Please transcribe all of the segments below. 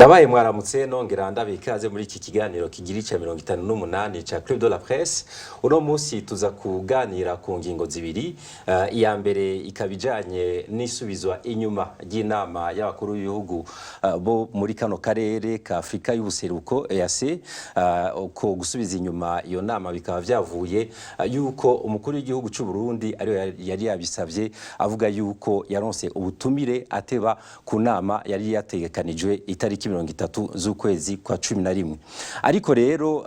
Ndabaye mwaramutse nongera ndabikaze muri iki kiganiro kigira ca 58 ca Club de la Presse. Uno munsi tuza kuganira ku ngingo zibiri. Iya mbere ikabijanye n'isubizwa inyuma y'inama y'abakuru b'ibihugu bo muri kano karere ka Afrika y'ubuseruko EAC. Ko gusubiza inyuma iyo nama bikaba vyavuye yuko umukuru w'igihugu c'u Burundi ari yari yabisavye avuga yuko yaronse ubutumire ateba ku nama yari yategekanijwe itariki 30 z'ukwezi kwa 11. Ariko rero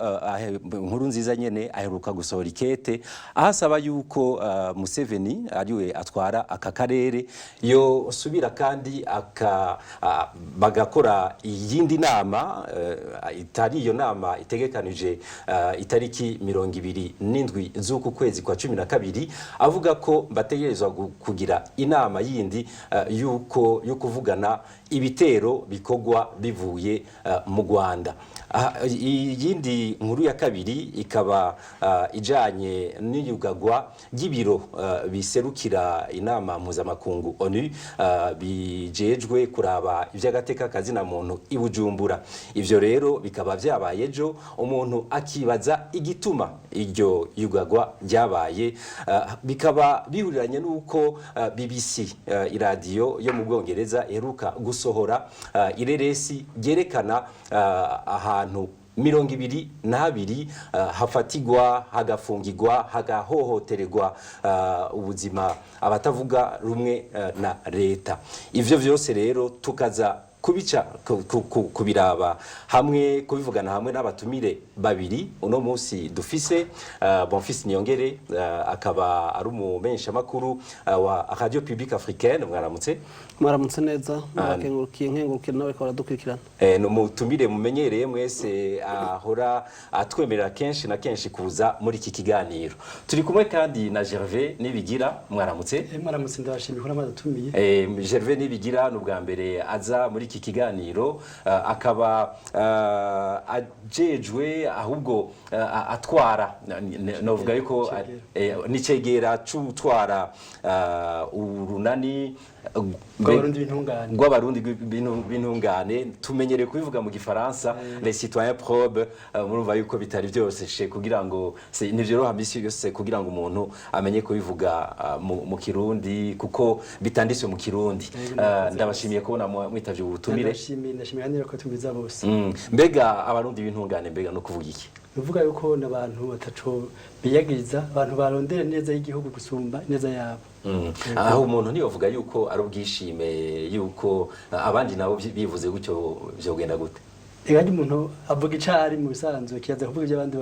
nkuru nziza nyene aheruka gusohora ikete ahasaba yuko Museveni ariwe atwara aka karere yo subira kandi bagakora iyindi nama itari iyo nama itegekanije itariki 27 z'uku kwezi kwa 12 avuga ko bategerezwa kugira inama yindi yuko yo kuvugana ibitero bikogwa bivuye mu Rwanda. Iyindi nkuru ya kabiri ikaba ijanye n'iyugagwa y'ibiro biserukira inama mpuzamakungu ONU bijejwe kuraba ivy'agateka kazina muntu i Bujumbura. Ivyo rero bikaba vyabaye ejo umuntu akibaza igituma iryo yugagwa ryabaye, bikaba bihuriranye nuko BBC iradiyo yo mu Bwongereza iheruka gusohora ireresi ryerekana ahantu 22 hafatigwa hagafungirwa hagahohotererwa ubuzima abatavuga rumwe na leta. Ivyo vyose rero tukaza kubica kubiraba hamwe kubivugana hamwe n'abatumire babiri uno munsi dufise Bonfils Niyongere akaba ari umumensha makuru wa Radio Publique Africaine. Mwaramutse neza nkengurukiye nawe ko aradukurikirana. No mutumire mumenyereye mwese ahora atwemerera kenshi na kenshi kuza muri iki kiganiro. Turi kumwe kandi na Gervais Nibigira. Mwaramutse. Mwaramutse ndabashimiye ko namatumiye. Gervais Nibigira n'ubwa mbere aza muri iki kiganiro akaba ajejwe ahubwo atwara novuga yuko nicegera cutwara urunani rw'abarundi b'intungane tumenyereye kubivuga mu gifaransa les citoyens probes. Murumva yuko bitari byose kugira ngo nivyo roha mbisi yose kugira ngo umuntu amenye kubivuga mu Kirundi kuko bitanditswe mu Kirundi. Ndabashimiye kubona mwitavye ubutumire. Ndashimiye neza ko tubiza bose. Mbega abarundi b'intungane mbega no kuvuga iki? Uvuga yuko nabantu bataco biyagiriza abantu barondera neza y'igihugu gusumba neza yabo. Aho umuntu niyo avuga yuko ari ubwishime yuko abandi nabo bivuze gutyo vyogenda gute? Egaje umuntu avuga icari mu bisanzwe kiyaza kuvuga ibyo abandi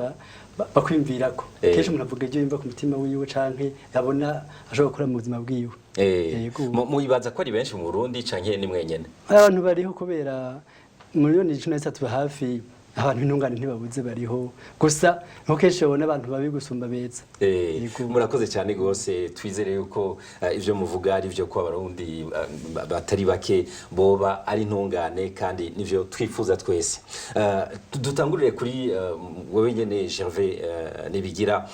bakwimvirako. Kesho umuntu avuga ibyo yimva ku mutima wiwe canke yabona ashobora gukora mu buzima bwiwe. Muyibaza ko ari benshi mu Burundi canke ni mwenyene? Abantu bariho kubera miliyoni 13 hafi abantu intungane ntibabuze bariho gusa nko kenshi babona abantu babi gusumba beza. Murakoze cyane gose twizere yuko ivyo muvuga ari byo ko abarundi batari bake boba ari intungane kandi nivyo twifuza twese. Dutangurire kuri wewe nyene Gervais Nibigira.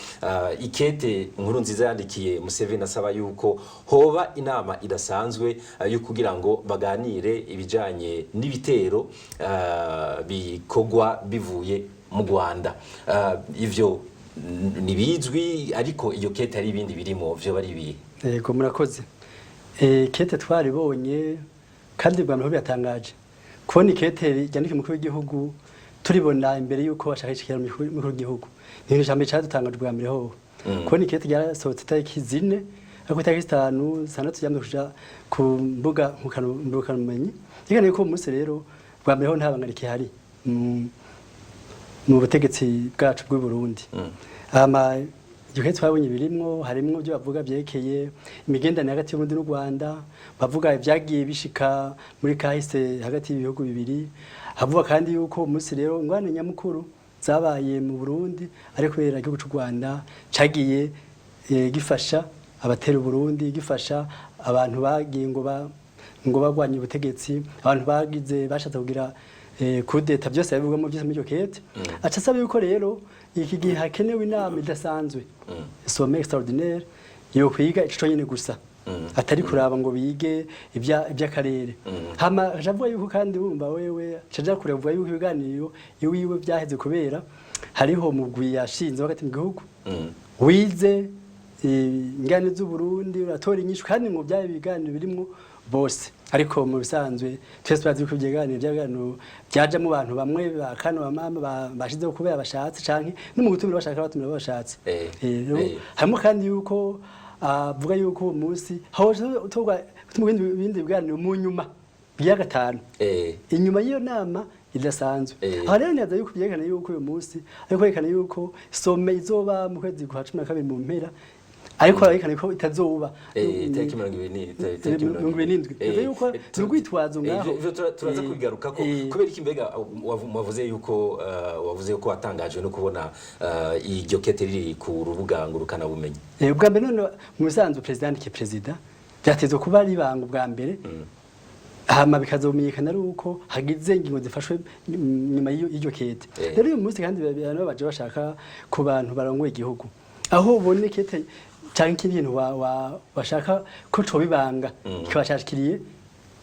Ikete nkuru nziza yandikiye Museveni asaba yuko hoba inama idasanzwe yo kugira ngo baganire ibijanye n'ibitero bikogwa bivuye mu Rwanda. Ivyo nibizwi ariko iyo kete ari ibindi birimo vyo bari bihe. Yego murakoze. Kete twaribonye kandi bwamwe byatangaje kubona ikete ryandika mu w'igihugu turibona imbere yuko bashaka ikikira mu w'igihugu. Ni ijambo cyadutangaje bwa mbere ho kubona ikete ryarasohotse itariki 4 ariko itariki 5 sana tujyamye kuja ku mbuga mumenyi yigane ko umunsi rero bwa mbere ho ntabangarike hari mu butegetsi bwacu bw'u Burundi. Igihe twabonye birimwo harimwo byo bavuga byekeye imigendane hagati y'u Burundi n'u Rwanda, bavuga ibyagiye bishika muri kahise hagati y'ibihugu bibiri, havuga kandi yuko umunsi rero ngwane nyamukuru zabaye mu Burundi ariko kubera igihugu cy'u Rwanda cagiye gifasha abatera Burundi, gifasha abantu bagiye ngo bagwanye ubutegetsi, abantu bagize bashatse kugira kudeta byose yabivugamo byose muri kete. Aca asaba yuko rero iki gihe hakenewe inama idasanzwe sommet extraordinaire yo kwiga ico nyene gusa atari kuraba ngo bige iby'akarere hama javuga yuko kandi bumva wewe caja kurevuga yuko ibiganiro iwiwe byaheze kubera hariho mugwi yashinze wakati mu gihugu wize ingane z'u Burundi uratora inyishu kandi ngo byaye ibiganiro birimwo bose ariko mu bisanzwe twese twazi ko ibiganiro byaje mu bantu bamwe bakano bamama bashizeho kubera bashatse canke no mu gutumira bashaka batumira bashatse harimo kandi yuko avuga yuko uwo munsi hoje utogwa bindi biganiro mu nyuma ya gatanu inyuma y'iyo nama idasanzwe aha rero neza yuko byerekana yuko uyu munsi ariko yerekana yuko some izoba mu kwezi kwa 12 mu mpera ariko yerekana ko itazoba itariki 27 yuko n'ugwitwazo ngaho turaza kubigaruka ko kubera iki mbega wavuze yuko watangajwe no kubona iryo kete riri ku rubuga ngurukana bumenyi ubwa mbere none mu bisanzwe president byatezwe kuba ari banga ubwa mbere hama bikazomenyekana ari uko hagize ingingo zifashwe nyuma y'iryo kete rero uyu munsi kandi abantu baje bashaka ku bantu barongoye igihugu aho ubone kete canke ibintu washaka ko cobibanga kibashashikiriye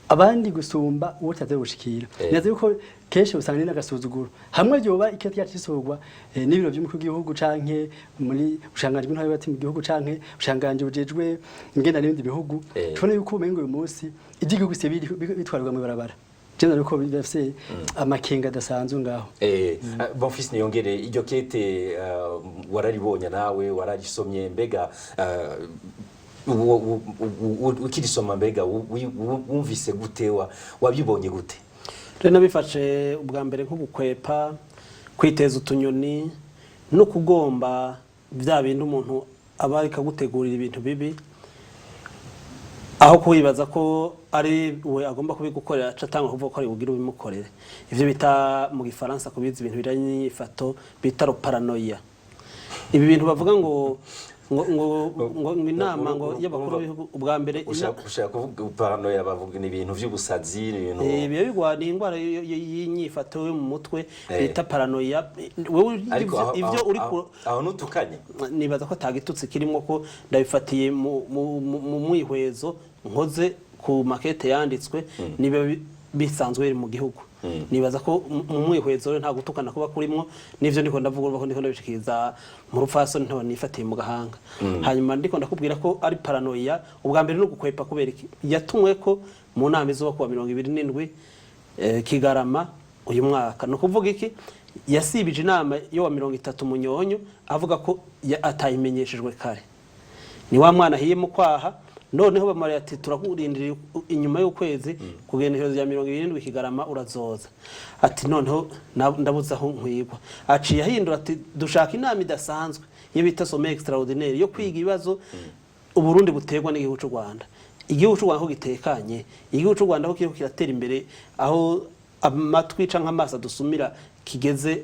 abandi gusumba uwo taze gushikira neza yuko keshe usanga n'agasuzuguro hamwe ryoba ikete yacisogwa n'ibiro by'umukuru w'igihugu canke muri ushanganje bw'intwari bati mu gihugu canke ushanganje bujejwe ingenda n'ibindi bihugu tubone yuko umengo uyu munsi igihugu se bitwarwa mu barabara Jenda nuko bifise amakenga dasanzwe ngaho. Bonfils Niyongere iryo kete wararibonye nawe wararisomye mbega ukirisoma mbega wumvise gute wabyibonye gute? Rena bifashe ubwa mbere nko gukwepa kwiteza utunyoni no kugomba bya bintu umuntu abarika gutegurira ibintu bibi aho kubibaza ko ari we agomba kubigukorera catanga kuvuga ko ari ugira ubimukorere ivyo bita mu gifaransa kubiza ibintu biranye ifato bita paranoia ibi bintu bavuga ngo inama ngo y'abakuru b'ibihugu ubwa mbere ushaka kuvuga paranoia bavuga ni ibintu vy'ubusazi ibintu biyo bigwani ingwara y'inyifato yo mu mutwe bita paranoia wewe ivyo uri aho nutukanye nibaza ko tagitutse kirimo ko ndabifatiye mu mwihwezo nkoze ku makete yanditswe nibe bisanzwe mu gihugu nibaza ko mu mwihwezo nta gutukana kuba kurimo nivyo ndiko ndavuga ko ndiko ndabishikiriza mu rufaso nto nifatiye mu gahanga hanyuma ndiko ndakubwira ko ari paranoia ubwa mbere no gukwepa kubera iki yatumwe ko mu nama izo kuwa 27 Kigarama uyu mwaka no kuvuga iki yasibije inama yo wa 30 Munyonyo avuga ko atayimenyeshejwe kare ni wa mwana hiye mu kwaha noneho bamara ati turakurindira inyuma y'ukwezi kugenekerezo ya 27 Kigarama urazoza ati noneho ndabuza aho nkwigwa aciye ahindura ati dushaka inama idasanzwe iyo bita sommet extraordinaire yo kwiga ibibazo uburundi butegwa n'igihugu cy'u Rwanda igihugu cy'u Rwanda ko gitekanye igihugu cy'u Rwanda ko kiriko kiratera imbere aho amatwi canka amasa dusumira kigeze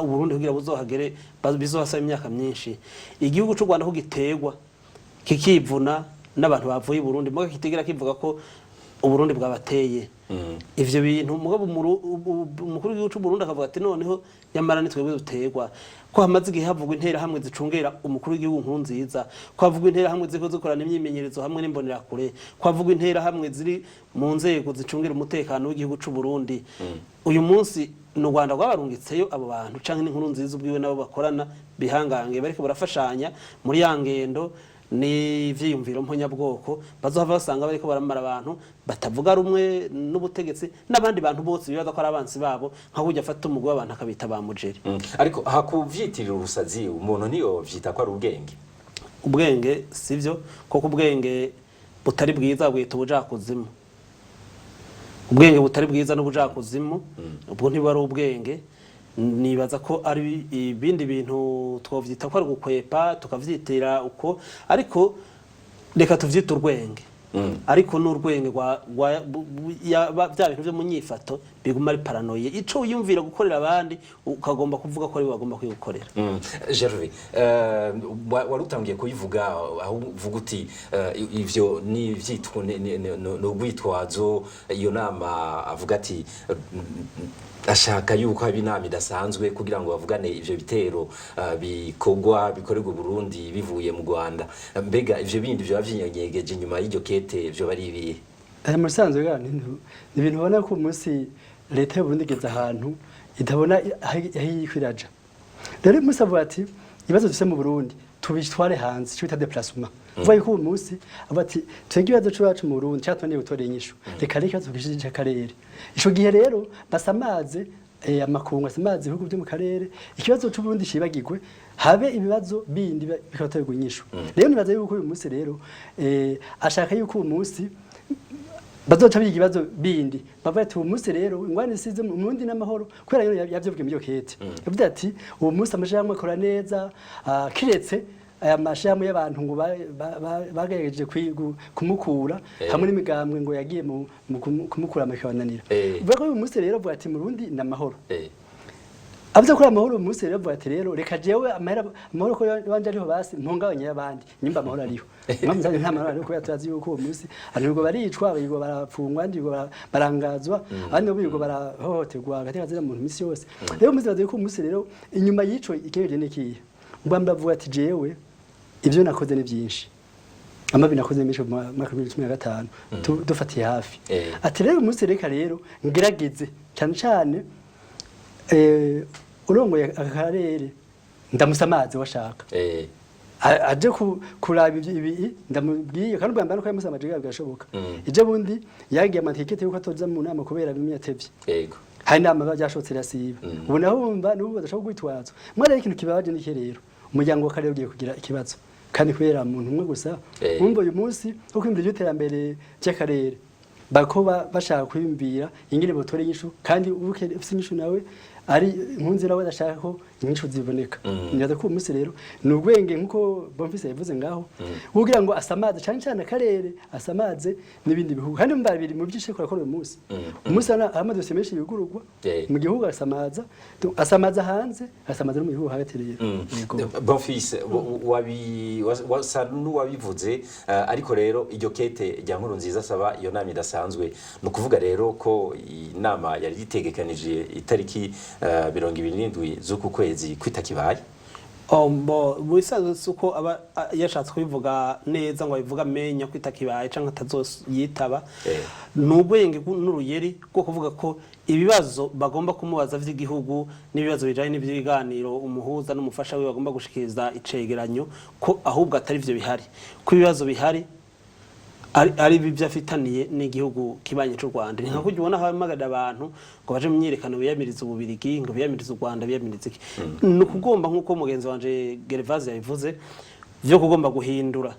uburundi kugira buzohagere bizohasaba imyaka myinshi igihugu cy'u Rwanda ko gitegwa kikivuna n'abantu bavuye i Burundi muga kitegera kivuga ko uburundi bwabateye ivyo bintu mugabo umukuru w'igihugu cy'u Burundi akavuga ati noneho yamara nitwebwe dutegwa ko hamaze igihe havugwa intera hamwe zicungera umukuru w'igihugu nkunziza ko havugwa intera hamwe ziko zikorana imyimenyerezo hamwe n'imbonera kure ko havugwa intera hamwe ziri mu nzego zicungera umutekano w'igihugu cy'u Burundi uyu munsi no Rwanda rwabarungitseyo abo bantu canke n'inkuru nziza ubwiwe nabo bakorana bihangange bariko barafashanya muri ya ngendo ni vyiyumviro mponyabwoko bazohava basanga bariko baramara abantu batavuga rumwe n'ubutegetsi n'abandi bantu bose bibaza ko ari abansi babo nka kujya afata umugwi w'abantu akabita ba mujeri ariko hakuvyitirira ubusazi umuntu niyo vyita ko ari ubwenge sivyo koko ubwenge butari bwiza bwita ubujakuzimu ubwenge butari bwiza n'ubujakuzimu ubwo ntibari ubwenge nibaza ko ari ibindi bintu twovyita ko ari gukwepa tukavyitira uko ariko reka tuvyita urwenge ariko n'urwenge bya bintu byo munyifato biguma ari paranoia ico uyumvira gukorera abandi ukagomba kuvuga ko ari bagomba kwigukorera Gervais warutangiye kuyivuga aho uvuga uti ivyo ni vyitwa no gwitwazo iyo nama avuga ati ashaka yuko haba inama idasanzwe kugira ngo bavugane ivyo bitero bikorerwa Burundi bivuye mu Rwanda. Mbega ivyo bindi byo bavyinyegeje nyuma y'iryo kete byo bari ibihe? Mu sanzwe gani ibintu ubona ko umunsi leta y'u Burundi igeze ahantu itabona ahikwiraja. Rero umunsi avuga ati ibibazo dufise mu Burundi tubitware hanze cyo bita déplacement. Vuga yuko umunsi avuga ati twege ibibazo cyacu mu Burundi cyatwaniye gutorera inyishu. Reka reka tukishije akarere. Ico gihe rero basamaze amakungu asamaze ibihugu byo mu karere ikibazo cy'u Burundi shibagirwe habe ibibazo bindi bikatorerwa inyishu. Rero nibaza yuko uyu munsi rero ashaka yuko uyu munsi bazoca biga ibibazo bindi bavuga ati uwo munsi rero ingwani isize mu Burundi n'amahoro kubera rero yavyebwe mu kete yavuze ati uwo munsi amashirahamwe akora neza kiretse aya mashirahamwe y'abantu ngo bagerageje kumukura hamwe n'imigambwe ngo yagiye mu kumukura amakibananira uvuga ko uyu munsi rero avuga ati mu Burundi n'amahoro avuze ko amahoro uyu munsi rero avuga ati rero reka jewe amahoro ko wanje ariho basi mpongabanye y'abandi nyimba amahoro ariho mwamuzanye nta mahoro ariko yatazi yuko uwo munsi ariho baricwa bigo barapfungwa ndigo barangazwa abandi bigo barahohoterwa gatekaza mu misi yose rero muzi baze ko umunsi rero inyuma yico ikibeje nekiye mbamba avuga ati jewe ivyo nakoze ni byinshi amabi nakoze misho mu mwaka 2015 dufatiye hafi ati rero umunsi reka rero ngerageze cyane cyane urongoye akarere ndamusamaze washaka aje kuraba ibi ndamubwiye kandi ubwa mbere ko yamusamaje gashoboka ije bundi yagiye amatikete yuko atoza mu nama kubera bimwe yatevye yego hari nama bajashotse rasiba ubu naho umva n'ubu badashobora kwitwaza mwari ikintu kibabaje nike rero umuryango wa karere ugiye kugira ikibazo kandi kubera umuntu umwe gusa umva uyu munsi uko imbere y'iterambere cy'akarere bakoba bashaka kwimbira ingene botore inyishu kandi ubuke ufite inyishu nawe ari impunzira we dashaka ko inyishu ziboneka nyaza ko umunsi rero n'ubwenge nkuko Bonfils yavuze ngaho kugira ngo asamaze cyane akarere asamaze n'ibindi bihugu kandi mba biri mu byishe kora uyu munsi umunsi amaze semeshi bigurugwa mu gihugu asamaza hanze asamaza no mu gihugu hagati rero Bonfils wabivuze ariko rero iryo kete rya nkuru nziza saba iyo nama idasanzwe no kuvuga rero ko inama yari itegekanije itariki 27 z'uku kwezi kwita kibaye bisanzwe suko aba yashatse kubivuga neza ngo abivuga menya kwita kibaye canke atazoyitaba n'ubwenge n'uruyeri bwo kuvuga ko ibibazo bagomba kumubaza vy'igihugu n'ibibazo bijanye n'ivyiganiro umuhuza n'umufasha we bagomba gushikiriza icegeranyo ko ahubwo atari vyo bihari ko ibibazo bihari ari bibyo afitaniye n'igihugu kibanye cy'u Rwanda ni nka kujya ubona hamagada abantu ngo baje myirekano biyamiriza ububirigi ngo biyamiriza u Rwanda biyamiriza iki no kugomba nkuko mugenzi wanje Gervase yabivuze byo kugomba guhindura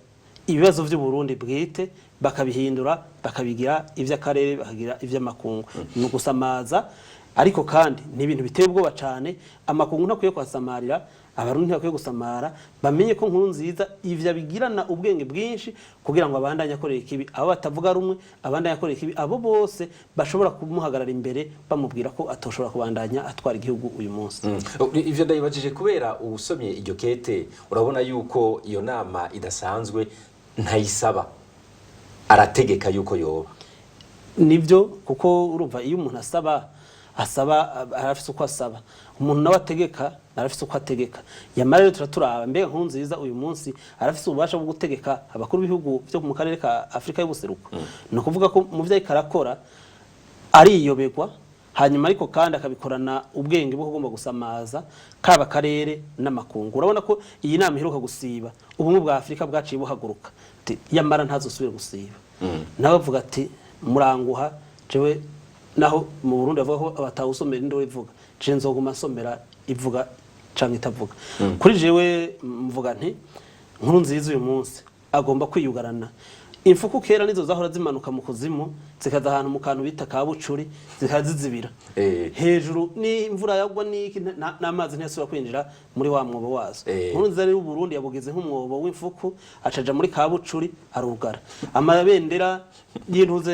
ibibazo by'u Burundi bwite bakabihindura bakabigira ivy'akarere bakagira ivy'amakungu no gusamaza ariko kandi ni ibintu biteye ubwoba cyane amakungu ntakwiye kwasamarira abarundi ntibakwiye gusamara bamenye ko nkuru nziza ivya bigirana ubwenge bwinshi kugira ngo abandanye akorera ikibi abo batavuga rumwe abandanye akorera ikibi abo bose bashobora kumuhagarara imbere bamubwira ko atoshobora kubandanya atwara igihugu uyu munsi ivyo ndayibajije kubera ubusomye iryo kete urabona yuko iyo nama idasanzwe ntayisaba arategeka yuko yoba nivyo kuko urumva iyo umuntu asaba arafise uko asaba umuntu nawe ategeka arafise uko ategeka yamara rero turaturaba mbega nkuru nziza uyu munsi arafise ububasha bwo gutegeka abakuru b'ibihugu byo mu karere ka Afrika y'ubuseruko no kuvuga ko mu vyo karakora ariyobegwa hanyuma ariko kandi akabikorana ubwenge bwo kugomba gusamaza kaba karere n'amakungu urabona ko iyi nama iheruka gusiba ubumwe bwa Afrika bwaciye buhaguruka yamara ntazosubire gusiba nawe avuga ati muranguha jewe naho mu Burundi avuga ko abatawusomera ndo ivuga je nzoguma somera ivuga canke itavuga kuri jewe mvuga nti nkuru nziza uyu munsi agomba kwiyugarana imfuku kera nizo zahora zimanuka mu kuzimu zikaza ahantu mu kantu bita kabucuri zikazizibira hejuru ni imvura yagwa niki n'amazi ntiyasubira kwinjira muri wa mwobo wazo nkuru nziza rero Burundi yabugeze nk'umwobo w'imfuku acaja muri kabucuri arugara amabendera y'intuze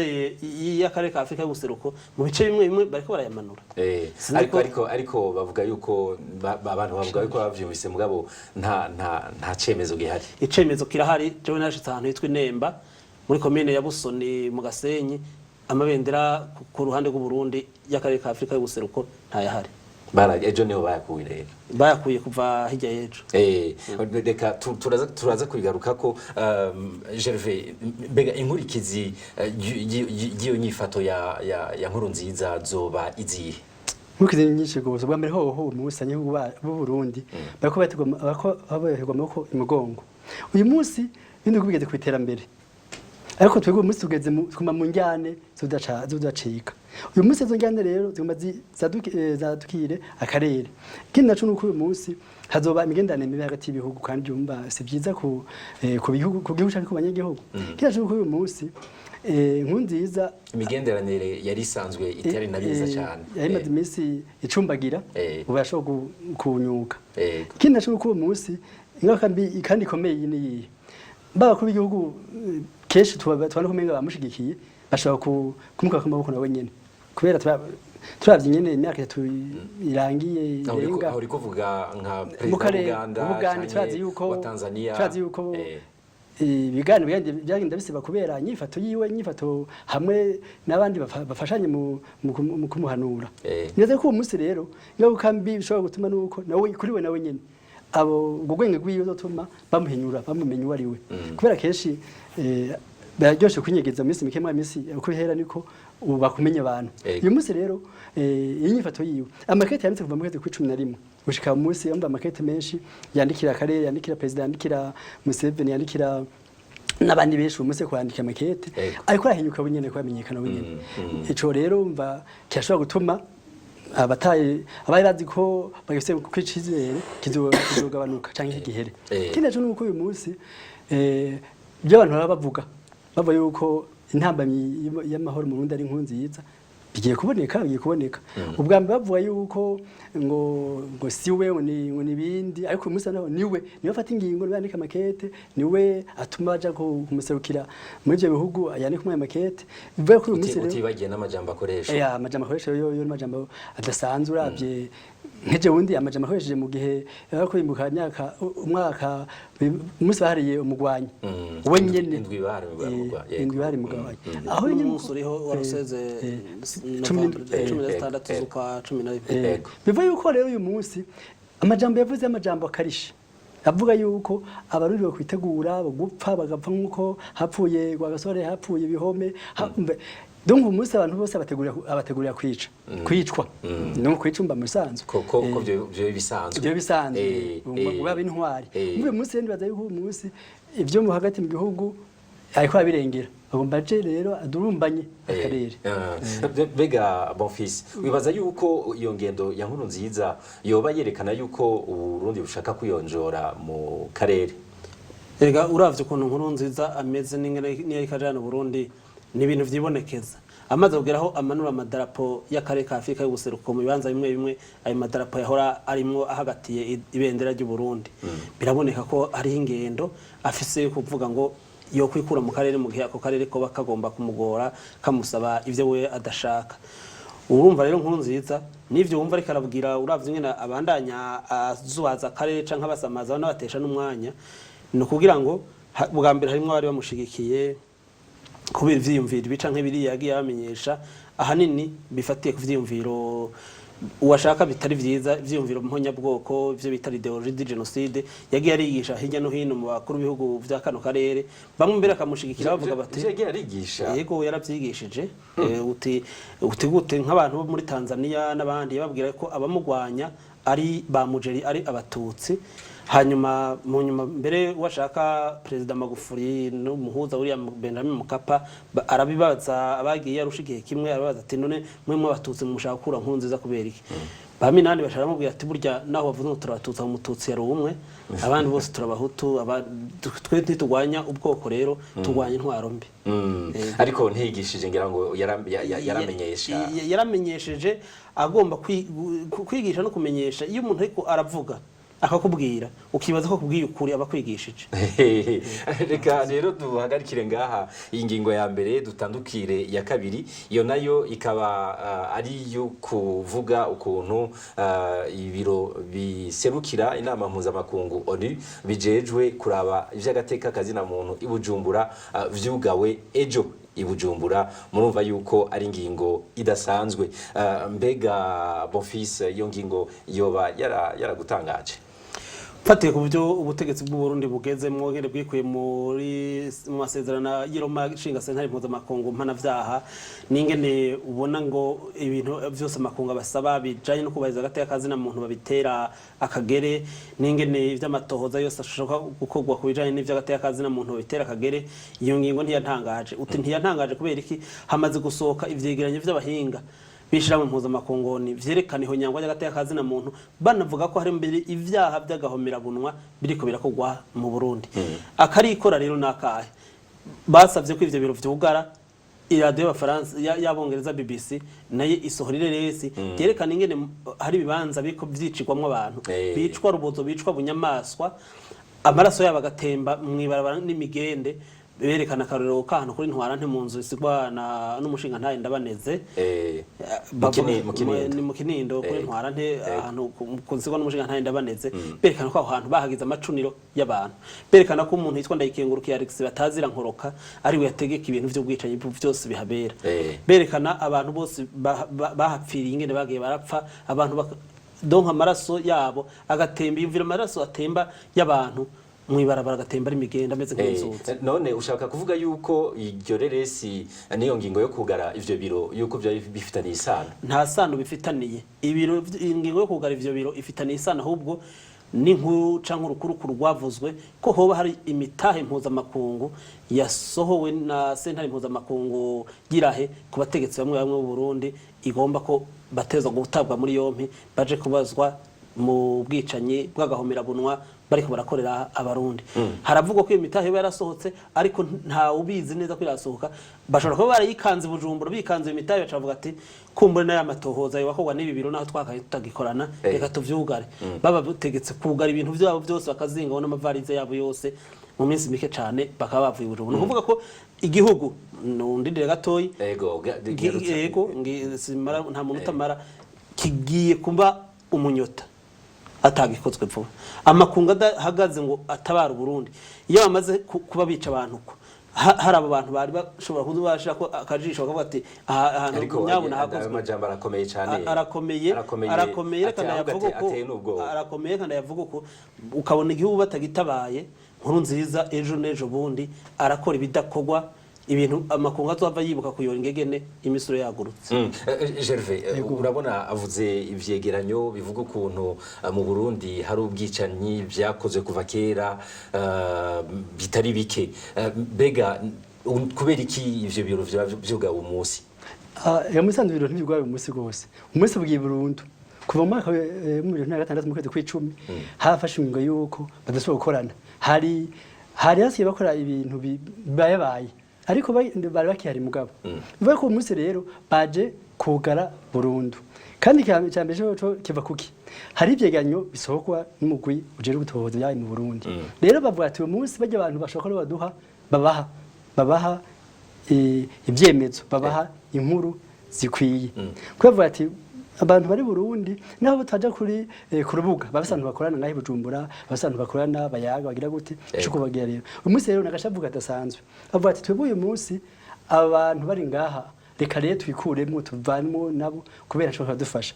y'akarere ka Afrika y'ubuseruko mu bice bimwe bariko barayamanura ariko bavuga yuko abantu bavuga yuko bavyumvise mugabo nta cemezo gihari icemezo kirahari jewe nashitse ahantu hitwa Inemba muri commune ya Busoni mu Gasenyi amabendera ku ruhande rw'u Burundi y'akarere ka Afrika y'ubuseruko ntayahari. Ejo niho bayakuye rero bayakuye kuva hirya y'ejo. Reka turaza kubigaruka ko Gervais, mbega inkurikizi y'iyo nyifato ya Nkurunziza zoba izihe? Nkukize nyinshi gose bwa mbere hoho musanye b'u Burundi bariko bategwa amaboko imugongo. Uyu munsi bindi kubigeze ku iterambere, ariko twebwe umunsi tugeze kuma mu njyane zudacika. Uyu munsi izo njyane rero zigomba zadukire akarere. Ikindi naco nuko uyu munsi hazoba imigenderanire mibi hagati y'ibihugu, kandi yumva si byiza ku bihugu, ku gihugu cyangwa ku banyagihugu. Ikindi naco nuko uyu munsi Nkurunziza imigenderanire yari isanzwe itari nabiza cyane, yari iminsi icumbagira ubu yashobora kunyuka. Ikindi naco nuko uyu munsi ingaruka mbi kandi ikomeye ni baba kuri igihugu kenshi tubana kumenga bamushigikiye bashobora kumuka kumaboko nawe nyene, kubera turavye nyene imyaka irangiye irenga. Uri kuvuga nka president Uganda turazi yuko wa Tanzania, turazi yuko ibiganiro byagenda bisiba kubera nyifato yiwe, nyifato hamwe n'abandi bafashanye mu kumuhanura. Neza ko umunsi rero ingaruka mbi bishobora gutuma nuko nawe kuri we nawe nyene abo ubwenge rwiwe zotuma bamuhinyura bamumenya uwo ari we, kubera kenshi byaryoshe kunyegeza minsi mike mwa minsi uko ihera niko ubu bakumenya abantu. Uyu munsi rero iyi nyifato yiwe amakete yanditse kuva mu kwezi kwa 11 gushika mu munsi yamba amakete menshi yandikira akarere, yandikira president, yandikira Museveni, yandikira n'abandi benshi umunsi kwandika amakete, ariko arahinyuka bunyene kwamenyekana bunyene. Ico rero umva cyashobora gutuma abari ko bagise kwicizere kizogabanuka canke igihere. Kindi naco nuko uyu munsi by'abantu bavuga yuko intambamyi y'amahoro mu Burundi ari Nkurunziza bigiye kuboneka. Ubwa mbere bavuga yuko ngo siwe ni bindi, ariko uyu munsi niwe afata ingingo, niwe yandika amakete, niwe atuma aja kumuserukira muri ibyo bihugu yandika mu amakete. Bivuga ko uyu munsi rero utibagiye n'amajambo akoresha. Amajambo akoresha yo n'amajambo adasanzwe. Uravye nkeje wundi amajambo akoresheje mu gihe ariko imbuka umwaka umunsi bahariye umugwanyi we nyene indwi bahari mugabanye aho nyene umunsi uriho waruseze 16 z'ukwa 12. Bivuga yuko rero uyu munsi amajambo yavuze amajambo akarisha, avuga yuko abarundi bakwitegura gupfa bagapfa nkuko hapfuye Rwagasore, hapfuye Bihome. Donc umunsi abantu bose abategurira kwicwa no kwicumba musanzwe koko byo bisanzwe ubaba intwari. Uyu munsi rero baza yuko umunsi ivyo mu hagati mu gihugu ariko abirengera agomba je rero adurumbanye akarere. Bega Bonfils, wibaza yuko iyo ngendo ya Nkurunziza yoba yerekana yuko Uburundi bushaka kuyonjora mu karere? Ega uravye ukuntu Nkurunziza ameze n'ingene ikajana Burundi ni ibintu vyibonekeza. Amaze kugeraho amanura amadarapo y'akarere ka Afrika y'ubuseruko mu bibanza bimwe ayo madarapo yahora arimo ahagatiye ibendera ry'u Burundi. Biraboneka ko ari ingendo afise kuvuga ngo yo kwikura mu karere mu gihe ako karere ko bakagomba kumugora kamusaba ivyo we adashaka. Urumva rero Nkurunziza nivyo wumva ariko arabwira uravye nyene abandanya azubaza akarere canke abasamaza n'abatesha n'umwanya, no kugira ngo bwa mbere harimo abari bamushigikiye kubera ivyiyumviro bica nk'ibiri yagiye abamenyesha ahanini bifatiye ku vyiyumviro uwashaka bitari vyiza, ivyiyumviro mponyabwoko, ivyo bita ideologie de genocide. Yagiye arigisha hirya no hino mu bakuru b'ibihugu vya kano karere, bamwe mbere akamushigikira bavuga bati yagiye arigisha, yego yaravyigishije. Uti gute nk'abantu bo muri Tanzania n'abandi yababwira ko abamugwanya ari ba Mujeri, ari abatutsi. Hanyuma mu nyuma mbere washaka President Magufuli n'umuhuza William Benjamin Mkapa arabibaza abagiye yarushigiye kimwe, arabaza ati none mwe abatutsi mushaka kura Nkurunziza kubera iki? Baminani basharamubwira ati burya naho bavuze ngo turabatutsi umututsi yari umwe, abandi bose turabahutu, twe ntitugwanya ubwoko rero tugwanya intwaro mbi. Ariko ntiyigishije ngira ngo yaramenyesheje agomba kwigisha no kumenyesha. Iyo umuntu ariko aravuga akakubwira ukibaza ko kubwiye ukuri abakwigishije. Reka rero duhagarikire ngaha iyi ngingo ya mbere dutandukire ya kabiri, iyo nayo ikaba ari yo kuvuga ukuntu ibiro biserukira inama mpuzamakungu ONU bijejwe kuraba ivy'agateka kazina muntu ibujumbura vyugawe ejo i Bujumbura murumva yuko ari ingingo idasanzwe. Mbega Bonfils iyo ngingo yoba yaragutangaje? Fatiye ku buryo ubutegetsi bw'u Burundi bugezemwo ngene bwikuye mu masezerano y'Iroma nshinga sentare mpuzamakungu mpanavyaha, ningene ubona ngo ibintu vyose amakungu basaba bijanye no kubahiriza agateka kazina muntu babitera akagere, ningene ivy'amatohoza yose ashobora gukorwa ku bijanye n'ivy'agateka kazina muntu babitera akagere. Iyo ngingo ntiyantangaje. Uti ntiyantangaje kubera iki? Hamaze gusohoka ivyegeranyo vy'abahinga bishira mu mpuzamakungu vyerekana ihonyangwa ry'agateka kazina muntu, banavuga ko hari mbere ivyaha by'agahomerabunwa biriko birakogwa mu Burundi. Akarikora rero nakahe basavye ko ivyo biro vyugara. iradiyo y'Abafaransa y'Abongereza BBC naye isohorire resi yerekana ingene hari bibanza biko vyicirwamwe abantu bicwa rubozo bicwa bunyamaswa amaraso yabo agatemba mwibarabara n'imigende berekana karero kantu kuri ntwarante mu nzu isigwa n'umushinga ntaye ndabaneze mu Kinindo kuri ntwarante ahantu kunsigwa n'umushinga ntaye ndabaneze berekana ko aho hantu bahagize amacuniro y'abantu berekana ko umuntu yitwa Ndayikengurukiye Alex batazira nkoroka ari we yategeka ibintu byo bwicanyi byose bihabera berekana abantu bose bahapfiriye ingene bagiye barapfa abantu donka amaraso yabo agatemba yumvira amaraso atemba y'abantu mwibarabara gatemba ari migenda ameze nk'inzuzi. None ushaka kuvuga yuko iryo reresi niyo ngingo yo kugara ivyo biro yuko byo bifitaniye isano? Nta sano bifitaniye. Ibiro ingingo yo kugara ivyo biro ifitaniye isano ahubwo ni nkuca nk'urukurukuru rwavuzwe ko hoba hari imitahe mpuzamakungu yasohowe na sentare mpuzamakungu girahe ku bategetsi bamwe bamwe mu Burundi igomba ko bateza gutabwa muri yompi baje kubazwa mu bwicanyi bw'agahomerabunwa bariko barakorera abarundi. Haravugwa ko imitahe yarasohotse ariko nta ubizi neza ko irasohoka, bashobora kuba barayikanze Bujumbura bikanze imitahe bacavuga ati kumbure na yamatohoza yabakogwa n'ibi biro naho twakaye tutagikorana reka tuvyugare. Baba butegetse kugara ibintu byabo byose bakazingaho n'amavarize yabo yose mu minsi mike cyane bakaba bavuye Bujumbura. Kuvuga ko igihugu ndindire gatoyi yego simara nta muntu utamara kigiye kuba umunyota atagikozwe vuba amakunga hagaze ngo atabara Burundi iyo bamaze kuba bica abantu ko hari abo bantu bari bashobora kuzubasha ko akajisho bakavuga ati ahantu nyabuna hakozwe amajambo arakomeye cyane arakomeye kandi yavuga ko ukabona igihugu batagitabaye nkuru nziza ejo nejo bundi arakora ibidakogwa ibintu amakunga azava yibuka kuyora ingegene imisuro yagurutse. Gervais urabona avuze ivyegeranyo bivuga ukuntu mu Burundi hari ubwicanyi byakoze kuva kera bitari bike bega kubera iki ivyo biro vyuga umunsi ya musanze biro ntibyugwa umunsi gose umunsi bwiye Burundi kuva mu mwaka wa 2006 mu kwezi kw'icumi hafashe ingo yuko badashobora gukorana hari hasiye bakora ibintu bayabaye ariko bari bakihari mugabo bivuga ko umunsi rero baje kugara Burundi kandi cyambere cyo kiva kuki hari ivyeganyo bisohokwa n'umugwi uje gutohoza yayi mu Burundi rero bavuga ati uyu munsi bajya abantu bashobora baduha babaha ibyemezo babaha inkuru zikwiye kuvuga ati abantu bari Burundi naho bataja kuri ku rubuga babasantu bakorana ngahe Bujumbura babasantu bakorana bayaga bagira gute cyo kubagira rero umunsi rero nagashavuga adasanzwe avuga ati twebwe uyu munsi abantu bari ngaha reka rero twikuremo tuvanemo nabo kubera cyo badufasha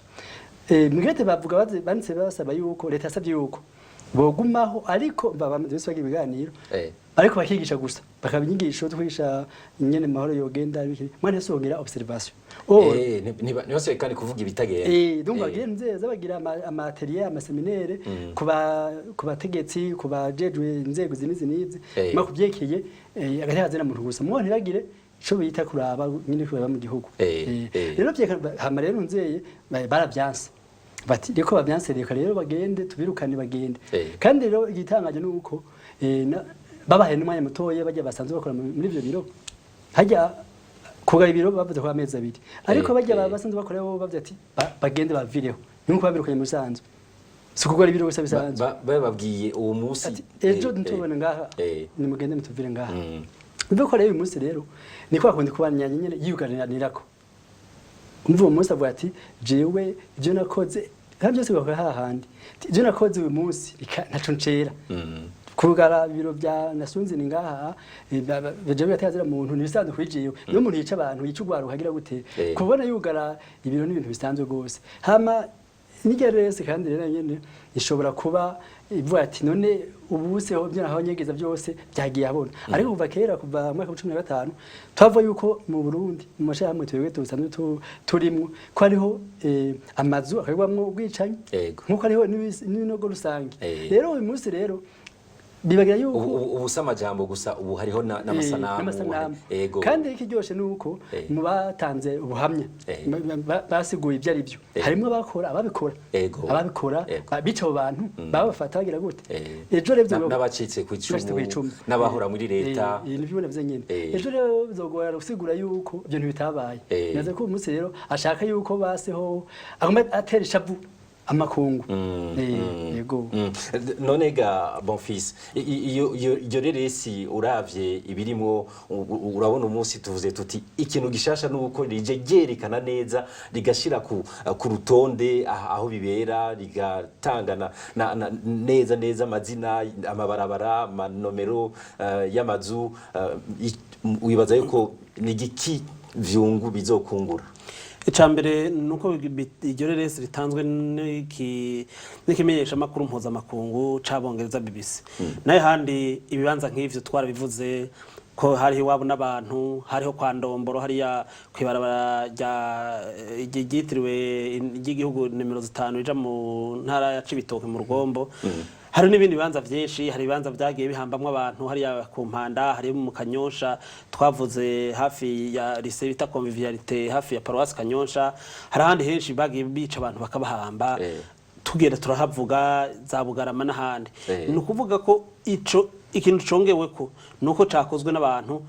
mwigete bavuga banditse basaba yuko leta yasabye yuko bogumaho ariko bamaze bagira ibiganiro ariko bakigisha gusa bakabinyigisho twisha nyene mahoro yogenda biki mwana yasongera observation niba se kandi kuvuga ibitagenda donc bagenze zabagira amateriel amaseminaire kubategetsi kubajejwe inzego zinizi makubyekeye agahaza na muntu gusa mwana bagire cyo bita kuraba nyine kuraba mu gihugu rero byeka hama rero nzeye baravyanse bati reko bavyanse reka rero bagende tubirukane bagende kandi rero igitangaje nuko babahe n'umwanya mutoye bajya basanzwe bakora muri ivyo biro hajya kugara ibiro bavuze ko amezi abiri ariko bajya basanzwe bakora bo bavuze ati bagende bavireho nuko babirukanye mu sanzwe sukugora ibiro gusa bisanzwe bababwiye uwo munsi ejo ntubona ngaha ni mugende mutuvire ngaha bivuga ko rero uyu munsi rero niko akundi kubanyanya nyene yuganiranirako umva uwo munsi avuga ati jewe ibyo nakoze kandi byose bakora hahandi ibyo nakoze uyu munsi ntaco ncera kugara ibiro bya nasunze ni ngaha beje byatazira muntu nibisanzwe kwijiyo no muntu yica abantu yica ugwara ukagira gute kubona yugara ibiro n'ibintu bisanzwe gose hama nigerese kandi rero nyene ishobora kuba ivuga ati none ubuse ho byaraho nyegeza byose byagiye abona ariko kuva kera kuva mu mwaka wa 2015 twava yuko mu Burundi mu mashyirahamwe twebwe tusanzwe turimwo ko ariho amazu akagwamwo ubwicanyi nkuko ariho n'inogo rusange rero uyu munsi rero bibagira yuko ubusamajambo gusa ubu hariho n'amasanamu kandi ikiryoshe nuko mu batanze ubuhamya basiguye ibyo ari byo harimo ababikora bica abo bantu babafata bagira gute ejo rero n'abacitse ku icumu n'abahora muri leta ibintu byo nyene ejo rero bizogora gusigura yuko ibyo ntibitabaye naze ko umunsi rero ashaka yuko baseho agomba atera ishavu amakungu yego none ga Bonfils iyo reresi uravye ibirimo urabona umunsi tuvuze tuti ikintu gishasha nuko rije ryerekana neza rigashira ku rutonde aho bibera rigatangana neza amazina amabarabara amanomero y'amazu wibaza yuko ni giki vyungu bizokungura icambere nuko iryo reresi ritanzwe n'ikimenyesha makuru mpuzamakungu c'abongereza BBC naye handi ibibanza nk'ivyo twarabivuze ko hariho iwabo n'abantu hariho kwa Ndomboro hariya kwibarabara ryitiriwe ry'igihugu nimero 5 ija mu ntara ya Cibitoke mu Rugombo hari n'ibindi bibanza byinshi hari ibibanza byagiye bihambamwe abantu hariya ku Mpanda hari mu Kanyosha twavuze hafi ya lycée bita Convivialité hafi ya paroisse Kanyosha hari ahandi henshi bagiye bica abantu bakabahamba tugenda turahavuga za Bugarama n'ahandi ni ukuvuga ko ikintu congewe ko nuko cakozwe n'abantu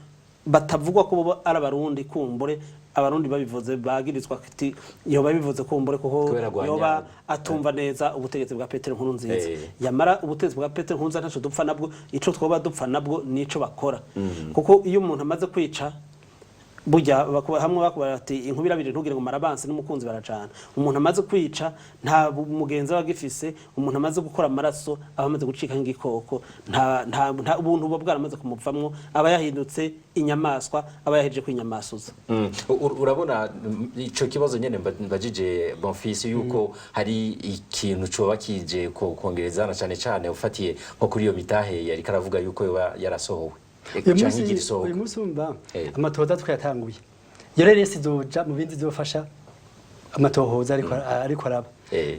batavugwa ko ari abarundi kumbure abarundi babivuze bagirizwa kiti yoba bivuze kumbure ko yoba atumva neza ubutegetsi bwa Petero Nkurunziza yamara ubutegetsi bwa Petero Nkurunziza ntaco dupfa nabwo ico twoba dupfa nabwo nico bakora kuko iyo umuntu amaze kwica burya hamwe bakubara ati inkubira biri ntugire ngo marabanse n'umukunzi baracana umuntu amaze kwica nta mugenzi wagifise umuntu amaze gukora amaraso abamaze gucika ngikoko nta ubuntu bwo bwaramaze kumuvamwo aba yahindutse inyamaswa aba yaheje kwinyamasuza urabona ico kibazo nyene mbajije Bonfils yuko hari ikintu coba kije kongereza na cyane ufatiye nko kuri iyo mitahe yari karavuga yuko yarasohowe uyu munsi umva amatohoza twayatanguye iyo reresi zoja mu bindi zofasha amatohoza ariko araba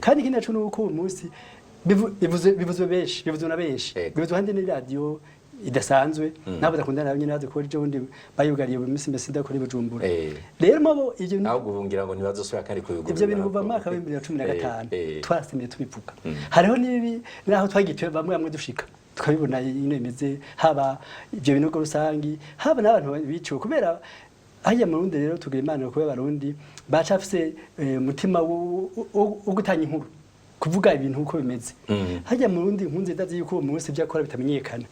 kandi ikindi naco nuko uyu munsi bivuzwe na benshi bivuzwe handi ni radio idasanzwe nabo dakundana nabo nyene nazo ko ryo bundi bayugariye mu minsi mbese idakora Bujumbura rero mabo ivyo naho guhungira ngo ntibazosubira kandi ko yugo ivyo bintu kuva mu mwaka wa 2015 twarasimye tubivuga hariho nibi naho twagitwe bamwe dushika tukabibona inemeze haba ibyo binogo rusangi haba n'abantu biciwe kubera hajya mu Burundi rero tugira imana ko y'abarundi bacafise mutima wo gutanya inkuru kuvuga ibintu uko bimeze hajya mu Burundi nkunze ndazi yuko uwo munsi byakora bitamenyekana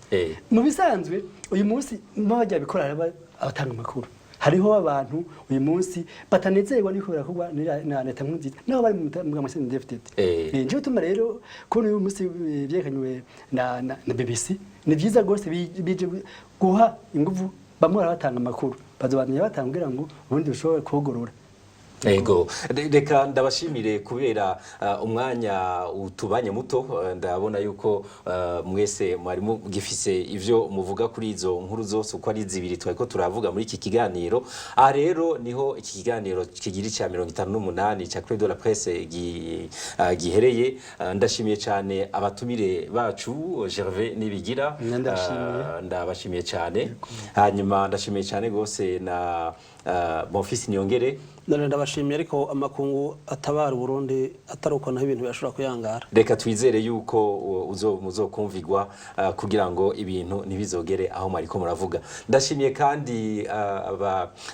mu bisanzwe uyu munsi bajya bikora abatanga amakuru hariho abantu uyu munsi batanezerwa n'iko birakogwa na leta nkunziza naho bari mu masene DFDD nje tuma rero ko uyu munsi byekanywe na BBC ni byiza gose bije guha inguvu bamwe batanga amakuru bazobanya batangira ngo ubundi ushobora kugorora Ego reka ndabashimire kubera umwanya utubanye muto ndabona yuko mwese mwari mugifise ivyo muvuga kuri izo nkuru zose uko ari zibiri twako turavuga muri iki kiganiro rero niho iki kiganiro kigira cya 58 cya Club de la Presse gihereye ndashimiye cyane abatumire bacu Gervais Nibigira ndabashimiye cyane hanyuma ndashimiye cyane gose na Bonfils Niyongere ndabashimiye ariko amakungu atabara Burundi ataruko naho ibintu bashobora kuyangara reka twizere yuko muzokumvigwa kugira ngo ibintu nibizogere aho mariko muravuga ndashimiye kandi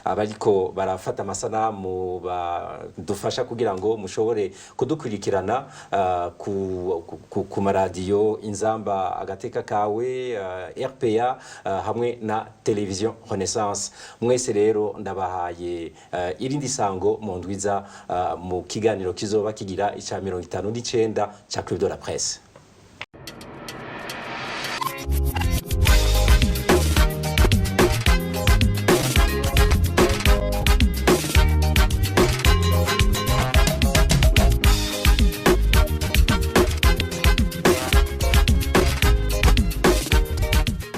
abariko barafata amasanamu badufasha kugira ngo mushobore kudukurikirana ku maradiyo Inzamba Agateka Kawe RPA hamwe na Television Renaissance mwese rero ndabahaye irindi sango mu ndwiza mu kiganiro kizoba kigira ica 59 ca Club de la Presse.